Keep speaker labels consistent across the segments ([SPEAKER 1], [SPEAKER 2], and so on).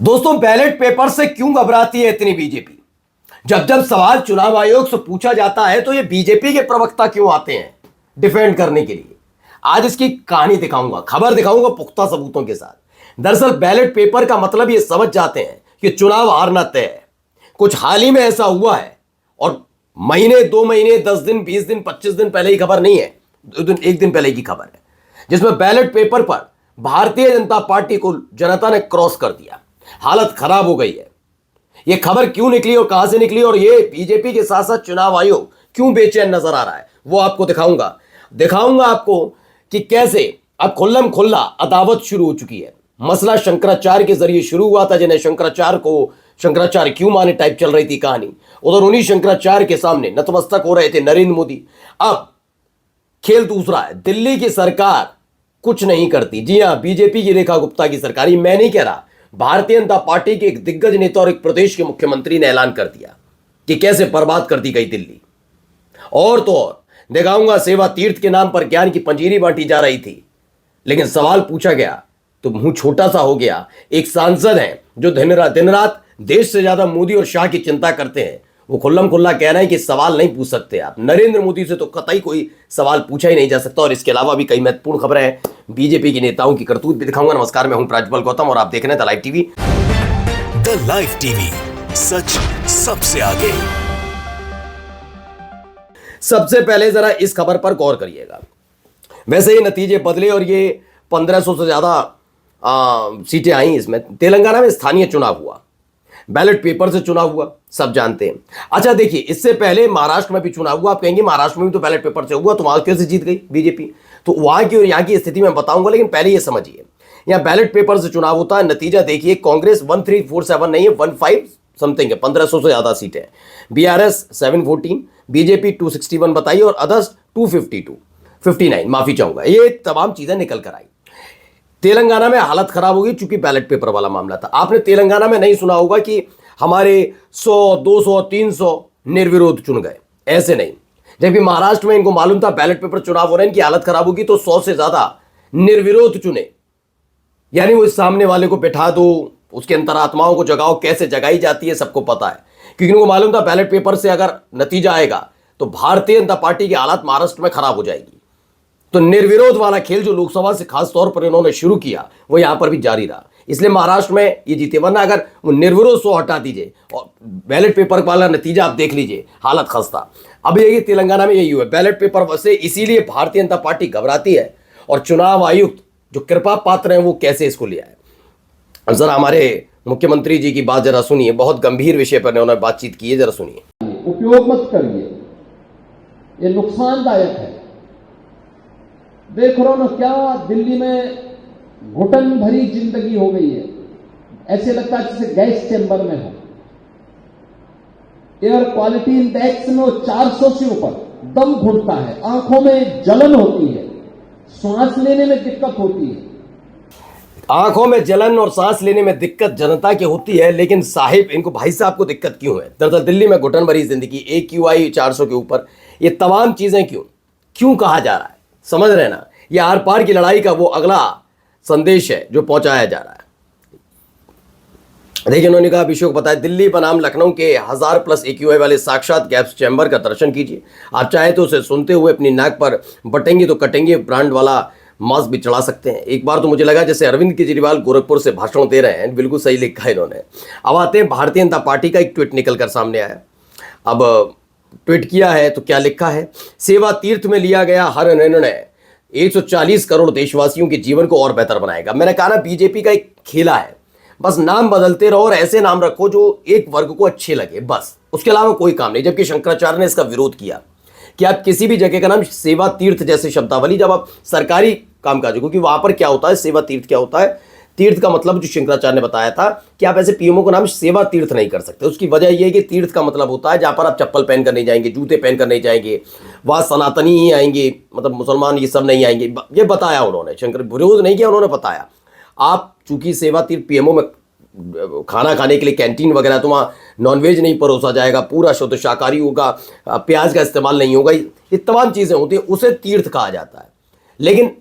[SPEAKER 1] दोस्तों, ballot paper से क्यों घबराती है इतनी बीजेपी? जब जब सवाल चुनाव आयोग से पूछा जाता है तो ये बीजेपी के प्रवक्ता क्यों आते हैं डिफेंड करने के लिए? आज इसकी कहानी दिखाऊंगा, खबर दिखाऊंगा पुख्ता सबूतों के साथ। दरअसल बैलेट पेपर का मतलब ये समझ जाते हैं कि चुनाव हारना तय है। कुछ हाल ही में ऐसा हुआ है और महीने, 2 महीने, 10 दिन, 20 दिन, 25 दिन पहले की खबर नहीं है, 1 दिन पहले की खबर है, जिसमें बैलेट पेपर पर भारतीय जनता पार्टी को जनता ने क्रॉस कर दिया। हालत खराब हो गई है। यह खबर क्यों निकली और कहां से निकली और यह बीजेपी के साथ साथ चुनाव आयोग क्यों बेचैन नजर आ रहा है, वो आपको दिखाऊंगा आपको कि कैसे अब खुल्लम खुल्ला अदावत शुरू हो चुकी है। मसला शंकराचार्य के जरिए शुरू हुआ था, जिन्हें शंकराचार्य क्यों माने टाइप चल रही थी कहानी। उधर उन्हीं शंकराचार्य के सामने नतमस्तक हो रहे थे नरेंद्र मोदी। अब खेल दूसरा है, दिल्ली की सरकार कुछ नहीं करती। जी हां, बीजेपी की रेखा गुप्ता की सरकार, मैं नहीं कह रहा, भारतीय जनता पार्टी के एक दिग्गज नेता और एक प्रदेश के मुख्यमंत्री ने ऐलान कर दिया कि कैसे बर्बाद कर दी गई दिल्ली। और तो और दिखाऊंगा, सेवा तीर्थ के नाम पर ज्ञान की पंजीरी बांटी जा रही थी, लेकिन सवाल पूछा गया तो मुंह छोटा सा हो गया। एक सांसद हैं जो दिन रात देश से ज्यादा मोदी और शाह की चिंता करते हैं, वो खुल्लम खुल्ला कह रहे हैं कि सवाल नहीं पूछ सकते आप। नरेंद्र मोदी से तो कतई कोई सवाल पूछा ही नहीं जा सकता। और इसके अलावा भी कई महत्वपूर्ण खबरें हैं, बीजेपी के नेताओं की करतूत भी दिखाऊंगा। नमस्कार, मैं हूं प्राज्वल गौतम और आप देख रहे हैं the live TV.
[SPEAKER 2] The live TV, सच सबसे आगे।
[SPEAKER 1] सबसे पहले जरा इस खबर पर गौर करिएगा। वैसे ये नतीजे बदले और ये 1500 से ज्यादा सीटें आई इसमें। तेलंगाना में स्थानीय चुनाव हुआ, बैलेट पेपर से चुनाव हुआ, सब जानते हैं। अच्छा देखिए, इससे पहले महाराष्ट्र में भी चुनाव हुआ। आप कहेंगे महाराष्ट्र में भी तो बैलेट पेपर से हुआ, तो वहां कैसे जीत गई बीजेपी? तो वहां की और यहां की स्थिति मैं बताऊंगा, लेकिन पहले ये समझिए, यहां बैलेट पेपर से चुनाव होता है। नतीजा देखिए, कांग्रेस 1347 नहीं है, 15 समथिंग है, 1500 से ज्यादा सीटें। बीआरएस 714, बीजेपी 261 बताइए और अदर्स 259, माफी चाहूंगा। ये तमाम चीजें निकल कर आई। तेलंगाना में हालत खराब होगी चूंकि बैलेट पेपर वाला मामला था। आपने तेलंगाना में नहीं सुना होगा कि हमारे 100, 200, 300 निर्विरोध चुन गए, ऐसे नहीं। जबकि महाराष्ट्र में इनको मालूम था बैलेट पेपर चुनाव हो रहे हैं, इनकी हालत खराब होगी, तो 100 से ज्यादा निर्विरोध चुने। यानी वो सामने वाले को बैठा दो, उसके अंतरात्माओं को जगाओ, कैसे जगाई जाती है सबको पता है। क्योंकि उनको मालूम था बैलेट पेपर से अगर नतीजा आएगा तो भारतीय जनता पार्टी की हालत महाराष्ट्र में खराब हो जाएगी। तो निर्विरोध वाला खेल जो लोकसभा से खास तौर पर इन्होंने शुरू किया, वो यहां पर भी जारी रहा। इसलिए महाराष्ट्र में ये जीते, वरना अगर वो निर्विरोध 100 हटा दीजिए और बैलेट पेपर वाला नतीजा आप देख लीजिए, हालत खस्ता। अब यही तेलंगाना में यही हुआ, बैलेट पेपर से इसीलिए भारतीय जनता पार्टी घबराती है और चुनाव आयुक्त जो कृपा पात्र हैं वो कैसे इसको लिया है। जरा हमारे मुख्यमंत्री जी की बात जरा सुनिए, बहुत गंभीर विषय पर उन्होंने बातचीत की है, जरा सुनिए।
[SPEAKER 3] उपयोग मत करिए, ये नुकसानदायक है। देख रहे हो ना क्या दिल्ली में घुटन भरी जिंदगी हो गई है, ऐसे लगता है जैसे गैस चैम्बर में हो। एयर क्वालिटी इंडेक्स में 400 से ऊपर, दम घुटता है, आंखों में जलन होती है, सांस लेने में दिक्कत होती है।
[SPEAKER 1] आंखों में जलन और सांस लेने में दिक्कत जनता की होती है, लेकिन साहिब इनको, भाई साहब को दिक्कत क्यों है? दरअसल दिल्ली में घुटन भरी जिंदगी, AQI 400 के ऊपर, ये तमाम चीजें क्यों कहा जा रहा है? समझ रहे ना, ये आर पार की लड़ाई का वो अगला संदेश है जो पहुंचाया जा रहा है। देखिए, उन्होंने कहा, अभिषेक बताया, दिल्ली बनाम लखनऊ के 1000+ AQI वाले साक्षात गैस चैम्बर का दर्शन कीजिए। आप चाहे तो उसे सुनते हुए अपनी नाक पर बटेंगे तो कटेंगे ब्रांड वाला मास्क भी चढ़ा सकते हैं। एक बार तो मुझे लगा जैसे अरविंद केजरीवाल गोरखपुर से भाषण दे रहे हैं, बिल्कुल सही लिखा है इन्होंने। अब आते हैं, भारतीय जनता पार्टी का एक ट्वीट निकल कर सामने आया। अब ट्वीट किया है तो क्या लिखा है? सेवा तीर्थ में लिया गया हर निर्णय 140 करोड़ देशवासियों के जीवन को और बेहतर बनाएगा। मैंने कहा ना, बीजेपी का एक खेला है, बस नाम बदलते रहो और ऐसे नाम रखो जो एक वर्ग को अच्छे लगे, बस, उसके अलावा कोई काम नहीं। जबकि शंकराचार्य ने इसका विरोध किया कि आप किसी भी जगह का नाम सेवा तीर्थ जैसे शब्दावली, जब आप सरकारी कामकाज, क्योंकि वहां पर क्या होता है, सेवा तीर्थ क्या होता है, तीर्थ का मतलब जो शंकराचार्य ने बताया था कि आप ऐसे पीएमओ को नाम सेवा तीर्थ नहीं कर सकते। उसकी वजह यह है कि तीर्थ का मतलब होता है जहां पर आप चप्पल पहनकर नहीं जाएंगे, जूते पहनकर नहीं जाएंगे, वहां सनातनी ही आएंगे, मतलब मुसलमान ये सब नहीं आएंगे। ये बताया उन्होंने, शंकर विरोध नहीं किया, उन्होंने बताया। आप चूंकि सेवा तीर्थ पीएमओ में खाना खाने के लिए कैंटीन वगैरह, तो वहाँ नॉनवेज नहीं परोसा जाएगा, पूरा शुद्ध शाकाहारी होगा, प्याज का इस्तेमाल नहीं होगा, ये तमाम चीज़ें होती हैं, उसे तीर्थ कहा जाता है। लेकिन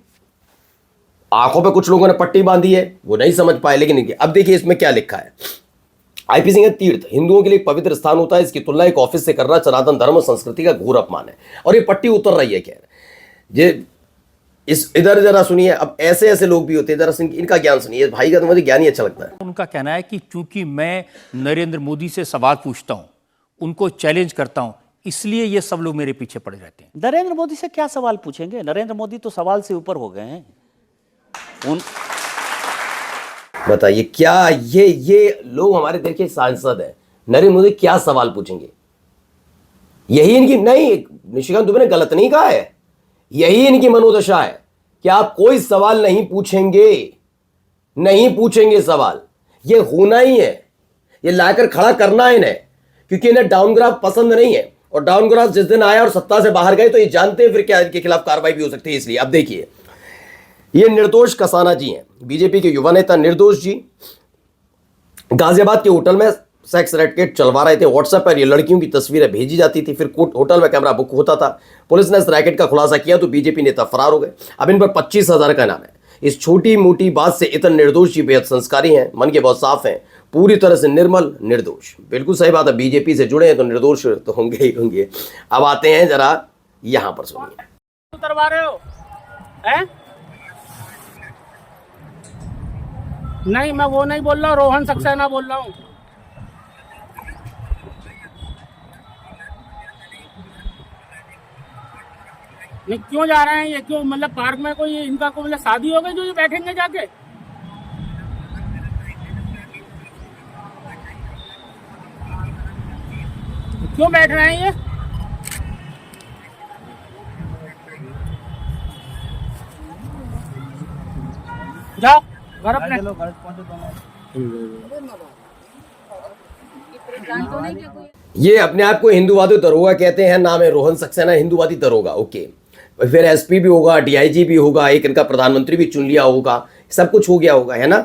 [SPEAKER 1] आंखों पे कुछ लोगों ने पट्टी बांधी है, वो नहीं समझ पाए। लेकिन अब देखिए इसमें क्या लिखा है। आईपी सिंह तीर्थ हिंदुओं के लिए एक पवित्र स्थान होता है, इसकी तुलना एक ऑफिस से करना सनातन धर्म और संस्कृति का घोर अपमान है। और ये पट्टी उतर रही है। खैर ये इस इधर जरा सुनिए। अब ऐसे ऐसे लोग भी होते हैं, जरा इनका ज्ञान सुनिए। भाई का तो मुझे ज्ञान ही अच्छा लगता है।
[SPEAKER 4] उनका कहना है कि चूंकि मैं नरेंद्र मोदी से सवाल पूछता हूं, उनको चैलेंज करता हूं, इसलिए ये सब लोग मेरे पीछे पड़े रहते हैं।
[SPEAKER 5] नरेंद्र मोदी से क्या सवाल पूछेंगे? नरेंद्र मोदी तो सवाल से ऊपर हो गए हैं।
[SPEAKER 1] बताइए क्या ये लोग हमारे देश के सांसद हैं, नरेंद्र मोदी क्या सवाल पूछेंगे? यही इनकी, नहीं निशिकांत दुबे ने गलत नहीं कहा है, यही इनकी मनोदशा है कि आप कोई सवाल नहीं पूछेंगे सवाल। ये होना ही है, ये लाकर खड़ा करना है इन्हें, क्योंकि इन्हें डाउनग्राफ पसंद नहीं है। और डाउनग्राफ जिस दिन आया और सत्ता से बाहर गए तो ये जानते हैं फिर क्या इनके खिलाफ कार्रवाई भी हो सकती है। इसलिए अब देखिए, ये निर्दोष कसाना जी हैं, बीजेपी के युवा नेता निर्दोष जी गाजियाबाद के होटल में सेक्स रैकेट चलवा रहे थे। व्हाट्सएप पर ये लड़कियों की तस्वीरें भेजी जाती थी, फिर होटल में कैमरा बुक होता था। पुलिस ने इस रैकेट का खुलासा किया तो बीजेपी नेता फरार हो गए। अब इन पर 25,000 का इनाम है। इस छोटी मोटी बात से इतने निर्दोष जी बेहद संस्कारी हैं, मन के बहुत साफ हैं, पूरी तरह से निर्मल निर्दोष। बिल्कुल सही बात है, बीजेपी से जुड़े हैं तो निर्दोष तो होंगे ही होंगे। अब आते हैं जरा यहां पर सुनिए।
[SPEAKER 6] उतरवा रहे हो हैं? नहीं, मैं वो नहीं बोल रहा हूँ, रोहन सक्सेना बोल रहा हूँ। नहीं, क्यों जा रहे हैं ये? क्यों मतलब पार्क में कोई इनका कोई मतलब शादी हो गई जो ये बैठेंगे जाके? क्यों बैठ रहे हैं ये? जाओ घर अपने।
[SPEAKER 1] ये अपने आप को हिंदूवादी दरोगा कहते हैं, नाम है रोहन सक्सेना, हिंदूवादी दरोगा। ओके, फिर एसपी भी होगा, डीआईजी भी होगा, एक इनका प्रधानमंत्री भी चुन लिया होगा, सब कुछ हो गया होगा, है ना?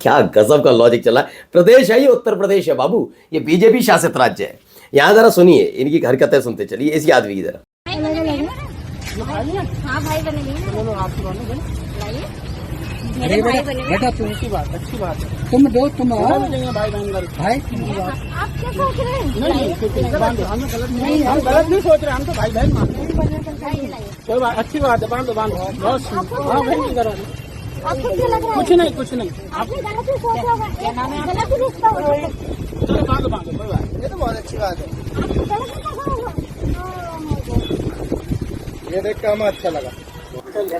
[SPEAKER 1] क्या गजब का लॉजिक चला। प्रदेश है ये, उत्तर प्रदेश है बाबू, ये बीजेपी शासित राज्य है। यहां जरा सुनिए इनकी हरकतें सुनते चलिए, इसी आदमी की जरा।
[SPEAKER 7] हाँ भाई बनेंगे, मेरे भाई बनेंगे।
[SPEAKER 6] बेटा तुम की बात अच्छी बात है, तुम दो तुम और भाई बहन भाई की बात।
[SPEAKER 7] आप क्या सोच रहे हैं?
[SPEAKER 6] नहीं हम गलत नहीं सोच रहे, हम तो भाई बहन मानते हैं। कोई बात, अच्छी बात है, बांधो बांधो। हाँ बहन की तरह
[SPEAKER 7] आपको क्या लग रहा है?
[SPEAKER 6] कुछ नहीं
[SPEAKER 7] आपने गलत ही सोच रहा है, गलत ही रिश्ता हो रहा है।
[SPEAKER 6] चलो बांधो बांधो, कोई बात। ये तो बहुत अच्छी बात है,
[SPEAKER 7] आपको गलत ही लगा होगा।
[SPEAKER 6] ये देख के हमें अच्छा लगा।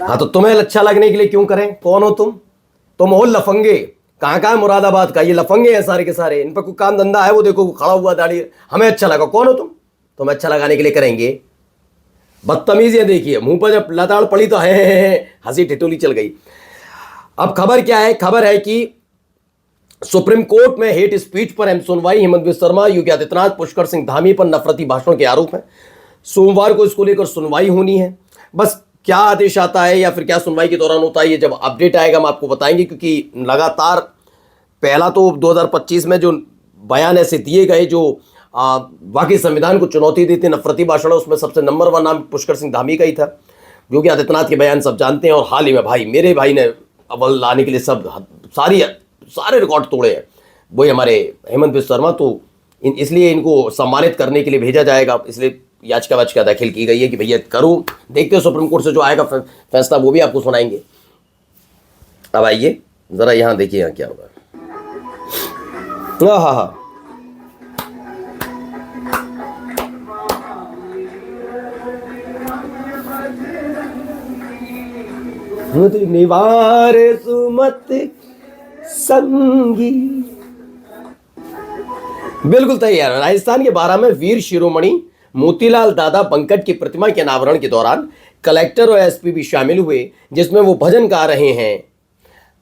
[SPEAKER 1] हाँ तो तुम्हें अच्छा लगने के लिए क्यों करें? कौन हो तुम हो लफंगे। कहाँ मुरादाबाद का, ये लफंगे हैं सारे के सारे, इन पर कोई काम धंधा है? वो देखो खड़ा हुआ दाढ़ी, हमें अच्छा लगा। कौन हो तुम? तुम्हें अच्छा लगाने के लिए करेंगे? बदतमीजियां देखिए, मुंह पर जब लताड़ पड़ी तो है हंसी ठिठोली चल गई। अब खबर क्या है? खबर है कि सुप्रीम कोर्ट में हेट स्पीच पर सुनवाई। हेमंत बिस्वा शर्मा, योगी आदित्यनाथ, पुष्कर सिंह धामी पर नफरती भाषण के आरोप हैं। सोमवार को इसको लेकर सुनवाई होनी है। बस क्या आदेश आता है या फिर क्या सुनवाई के दौरान होता है, ये जब अपडेट आएगा हम आपको बताएंगे। क्योंकि लगातार पहला तो 2025 में जो बयान ऐसे दिए गए जो बाकी संविधान को चुनौती देते नफरती भाषण, उसमें सबसे नंबर 1 नाम पुष्कर सिंह धामी का ही था। योगी आदित्यनाथ के बयान सब जानते हैं। और हाल ही में भाई मेरे भाई ने अव्वल लाने के लिए सारे रिकॉर्ड तोड़े हैं, वही हमारे हेमंत बिस्वा शर्मा। तो इसलिए इनको सम्मानित करने के लिए भेजा जाएगा, इसलिए याचिका वाचिका दाखिल की गई है कि भैया करो। देखते हो सुप्रीम कोर्ट से जो आएगा फैसला, वो भी आपको सुनाएंगे। अब आइए जरा यहां देखिए यहां क्या होगा। हाँ निवार सुमत संगी, बिल्कुल तैयार। राजस्थान के बारह में वीर शिरोमणि मोतीलाल दादा पंकज की प्रतिमा के अनावरण के दौरान कलेक्टर और एसपी भी शामिल हुए, जिसमें वो भजन गा रहे हैं।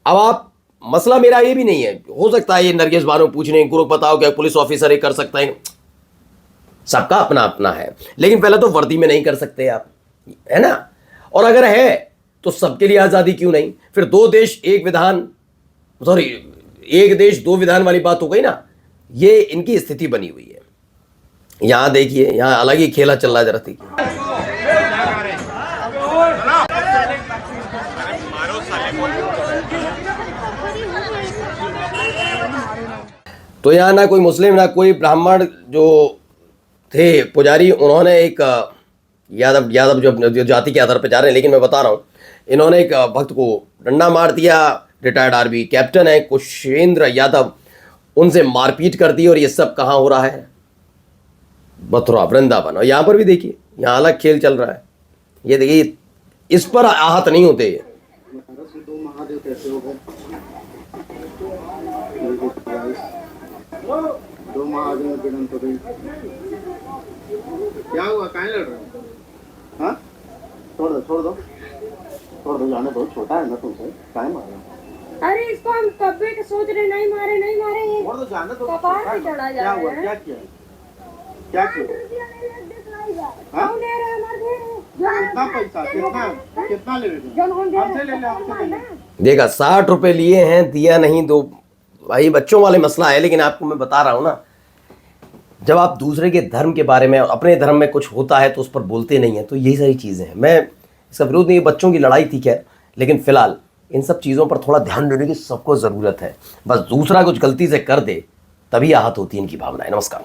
[SPEAKER 1] अब आप, मसला मेरा ये भी नहीं है, हो सकता है ये नरगिस बानो पूछने गुरु बताओ क्या पुलिस ऑफिसर ही कर सकता है, सबका अपना अपना है। लेकिन पहले तो वर्दी में नहीं कर सकते आप, है ना? और अगर है तो सबके लिए आजादी क्यों नहीं? फिर एक देश दो विधान वाली बात हो गई ना, ये इनकी स्थिति बनी हुई है। यहां देखिए, यहां अलग ही खेला चल रहा है। जरा देखिए तो यहाँ ना कोई मुस्लिम ना कोई ब्राह्मण जो थे पुजारी, उन्होंने एक यादव जो जाति के आधार पर जा रहे हैं, लेकिन मैं बता रहा हूँ, इन्होंने एक भक्त को डंडा मार दिया। रिटायर्ड आर्मी कैप्टन है कुशेंद्र यादव, उनसे मारपीट कर दी। और ये सब कहाँ हो रहा है? मथुरा, वृंदावन। और यहाँ पर भी देखिए, यहाँ अलग खेल चल रहा है। ये देखिए, इस पर आहत नहीं होते।
[SPEAKER 8] दो महादेव क्या हुआ? कहाँ लड़ रहे हो? हाँ, छोड़ दो, जाने बहुत छोटा है ना तुमसे, काहे मार रहे हो?
[SPEAKER 7] अरे इसको हम कब भी सोच रहे नहीं मारे ये
[SPEAKER 8] छोड़ दो, जाने दो।
[SPEAKER 7] कपार पे चढ़ा जा
[SPEAKER 8] क्या हुआ?
[SPEAKER 7] रहा है।
[SPEAKER 8] क्या किया? हाँ?
[SPEAKER 7] कौन दे रहा है मर्दे?
[SPEAKER 8] कितना पैसा? कितना ले रहे हो? हमसे ले ले, हमसे ले ले।
[SPEAKER 1] देखा, 60 रुपए लिए हैं, दिया नहीं। दो भाई बच्चों वाले मसला है, लेकिन आपको मैं बता रहा हूं ना, जब आप दूसरे के धर्म के बारे में, अपने धर्म में कुछ होता है तो उस पर बोलते नहीं है, तो यही सारी चीज़ें हैं। मैं इसका विरोध नहीं, बच्चों की लड़ाई थी खैर, लेकिन फिलहाल इन सब चीज़ों पर थोड़ा ध्यान देने की सबको ज़रूरत है। बस दूसरा कुछ गलती से कर दे तभी आहत होती है इनकी भावनाएं। नमस्कार।